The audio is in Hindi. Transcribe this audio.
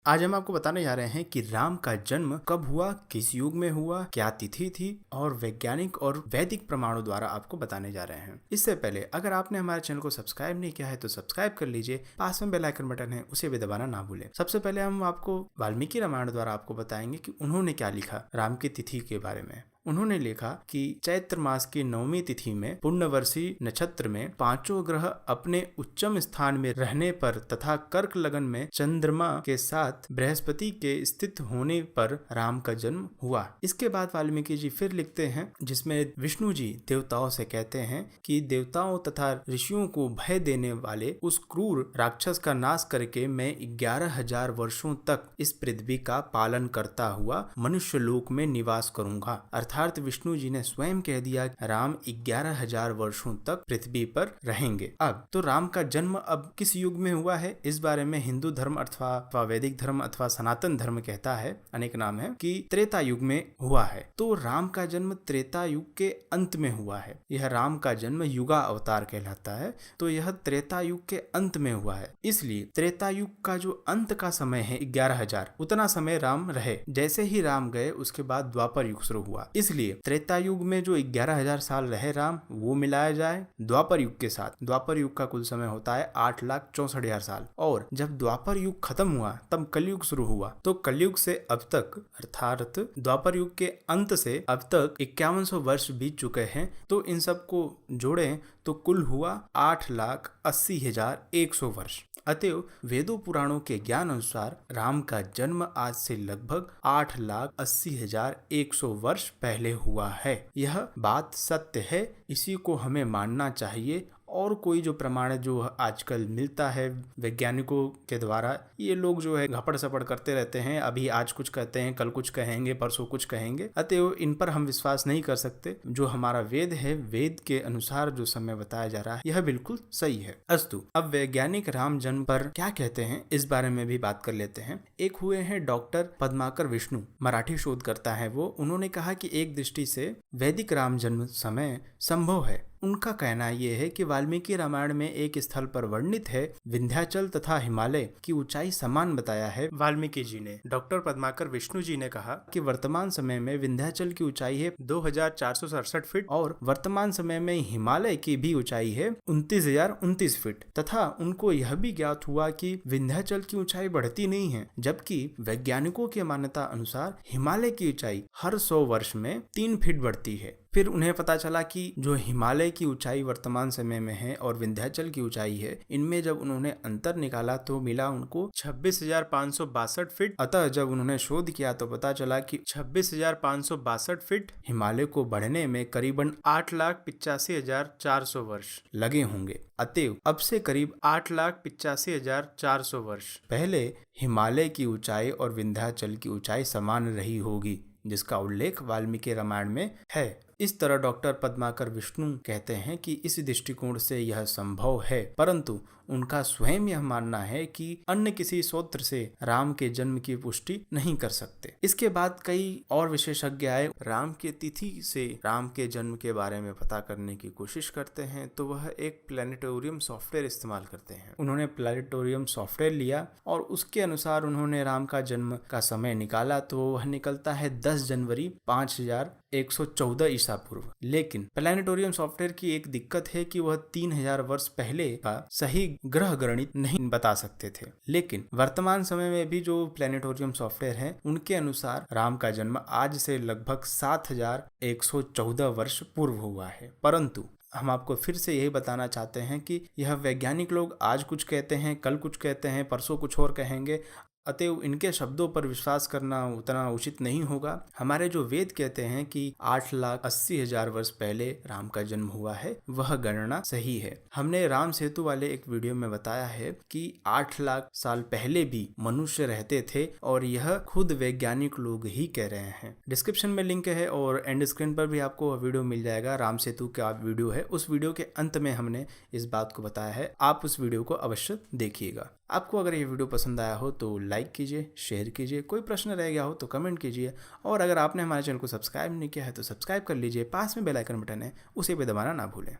आज हम आपको बताने जा रहे हैं कि राम का जन्म कब हुआ, किस युग में हुआ, क्या तिथि थी और वैज्ञानिक और वैदिक प्रमाणों द्वारा आपको बताने जा रहे हैं। इससे पहले अगर आपने हमारे चैनल को सब्सक्राइब नहीं किया है तो सब्सक्राइब कर लीजिए, पास में बेल आइकन बटन है उसे भी दबाना ना भूलें। सबसे पहले हम आपको वाल्मीकि रामायण द्वारा आपको बताएंगे कि उन्होंने क्या लिखा राम की तिथि के बारे में। उन्होंने लिखा कि चैत्र मास की 9वीं तिथि में पुण्यवर्षी नक्षत्र में पांचों ग्रह अपने उच्चम स्थान में रहने पर तथा कर्क लगन में चंद्रमा के साथ बृहस्पति के स्थित होने पर राम का जन्म हुआ। इसके बाद वाल्मीकि जी फिर लिखते हैं, जिसमें विष्णु जी देवताओं से कहते हैं कि देवताओं तथा ऋषियों को भय देने वाले उस क्रूर राक्षस का नाश करके मैं 11,000 वर्षों तक इस पृथ्वी का पालन करता हुआ मनुष्य लोक में निवास करूंगा। अर्थात विष्णु जी ने स्वयं कह दिया राम 11,000 वर्षों तक पृथ्वी पर रहेंगे। अब तो राम का जन्म अब किस युग में हुआ है, इस बारे में हिंदू धर्म अथवा वैदिक धर्म अथवा सनातन धर्म कहता है, अनेक नाम है, कि त्रेता युग में हुआ है। तो राम का जन्म त्रेता युग के अंत में हुआ है। यह राम का जन्म युगा अवतार कहलाता है, तो यह त्रेता युग के अंत में हुआ है। इसलिए त्रेता युग का जो अंत का समय है 11,000, उतना समय राम रहे। जैसे ही राम गए उसके बाद द्वापर युग शुरू हुआ। इसलिए त्रेता युग में जो 11,000 साल रहे राम, वो मिलाया जाए द्वापर युग के साथ। द्वापर युग का कुल समय होता है 8,64,000 साल। और जब द्वापर युग खत्म हुआ तब कलयुग शुरू हुआ। तो कलयुग से अब तक अर्थात द्वापर युग के अंत से अब तक 5100 वर्ष बीत चुके हैं। तो इन सब को जोड़ें तो कुल हुआ 8,80,100 वर्ष। अतएव वेदों पुराणों के ज्ञान अनुसार राम का जन्म आज से लगभग 8,80,100 वर्ष पहले हुआ है। यह बात सत्य है, इसी को हमें मानना चाहिए। और कोई जो प्रमाण जो आजकल मिलता है वैज्ञानिकों के द्वारा, ये लोग जो है घपड़ सपड़ करते रहते हैं। अभी आज कुछ कहते हैं, कल कुछ कहेंगे, परसों कुछ कहेंगे। अतएव इन पर हम विश्वास नहीं कर सकते। जो हमारा वेद है, वेद के अनुसार जो समय बताया जा रहा है यह बिल्कुल सही है। अस्तु, अब वैज्ञानिक राम जन्म पर क्या कहते हैं इस बारे में भी बात कर लेते हैं। एक हुए हैं डॉक्टर पद्माकर विष्णु, मराठी शोधकर्ता है वो। उन्होंने कहा कि एक दृष्टि से वैदिक राम जन्म समय संभव है। उनका कहना यह है कि वाल्मीकि रामायण में एक स्थल पर वर्णित है विंध्याचल तथा हिमालय की ऊंचाई समान बताया है वाल्मीकि जी ने। डॉक्टर पद्माकर विष्णु जी ने कहा कि वर्तमान समय में विंध्याचल की ऊंचाई है 2,467 फीट और वर्तमान समय में हिमालय की भी ऊंचाई है 29,029 फीट। तथा उनको यह भी ज्ञात हुआ कि विंध्याचल की ऊंचाई बढ़ती नहीं है, जबकि वैज्ञानिकों की मान्यता अनुसार हिमालय की ऊंचाई हर 100 वर्ष में 3 फीट बढ़ती है। फिर उन्हें पता चला कि जो हिमालय की ऊंचाई वर्तमान समय में है और विंध्याचल की ऊंचाई है, इनमें जब उन्होंने अंतर निकाला तो मिला उनको 26,562 फीट। अतः जब उन्होंने शोध किया तो पता चला कि 26,562 फीट हिमालय को बढ़ने में करीबन 8,85,400 वर्ष लगे होंगे। अतएव अब से करीब 8,85,400 वर्ष पहले हिमालय की ऊंचाई और विंध्याचल की ऊंचाई समान रही होगी, जिसका उल्लेख वाल्मीकि रामायण में है। इस तरह डॉक्टर पद्माकर विष्णु कहते हैं कि इस दृष्टिकोण से यह संभव है, परंतु उनका स्वयं यह मानना है कि अन्य किसी स्रोत से राम के जन्म की पुष्टि नहीं कर सकते। इसके बाद कई और विशेषज्ञ आए, राम की तिथि से राम के जन्म के बारे में पता करने की कोशिश करते हैं। तो वह एक प्लैनेटोरियम सॉफ्टवेयर इस्तेमाल करते हैं। उन्होंने प्लैनेटोरियम सॉफ्टवेयर लिया और उसके अनुसार उन्होंने राम का जन्म का समय निकाला, तो वह निकलता है 10 जनवरी 5,114 ईसा पूर्व। लेकिन प्लैनेटोरियम सॉफ्टवेयर की एक दिक्कत है कि वह 3,000 वर्ष पहले का सही ग्रह गणित नहीं बता सकते थे। लेकिन वर्तमान समय में भी जो प्लैनेटोरियम सॉफ्टवेयर है, उनके अनुसार राम का जन्म आज से लगभग 7,114 वर्ष पूर्व हुआ है। परंतु हम आपको फिर से यही बताना चाहते हैं कि यह वैज्ञानिक लोग आज कुछ कहते हैं, कल कुछ कहते हैं, परसों कुछ और कहेंगे। अतएव इनके शब्दों पर विश्वास करना उतना उचित नहीं होगा। हमारे जो वेद कहते हैं कि 8,80,000 वर्ष पहले राम का जन्म हुआ है, वह गणना सही है। हमने राम सेतु वाले एक वीडियो में बताया है कि 8 लाख साल पहले भी मनुष्य रहते थे और यह खुद वैज्ञानिक लोग ही कह रहे हैं। डिस्क्रिप्शन में लिंक है और एंड स्क्रीन पर भी आपको वीडियो मिल जाएगा। राम सेतु का वीडियो है, उस वीडियो के अंत में हमने इस बात को बताया है। आप उस वीडियो को अवश्य देखिएगा। आपको अगर ये वीडियो पसंद आया हो तो लाइक कीजिए, शेयर कीजिए। कोई प्रश्न रह गया हो तो कमेंट कीजिए। और अगर आपने हमारे चैनल को सब्सक्राइब नहीं किया है तो सब्सक्राइब कर लीजिए। पास में बेल आइकन बटन है, उसे भी दबाना ना भूलें।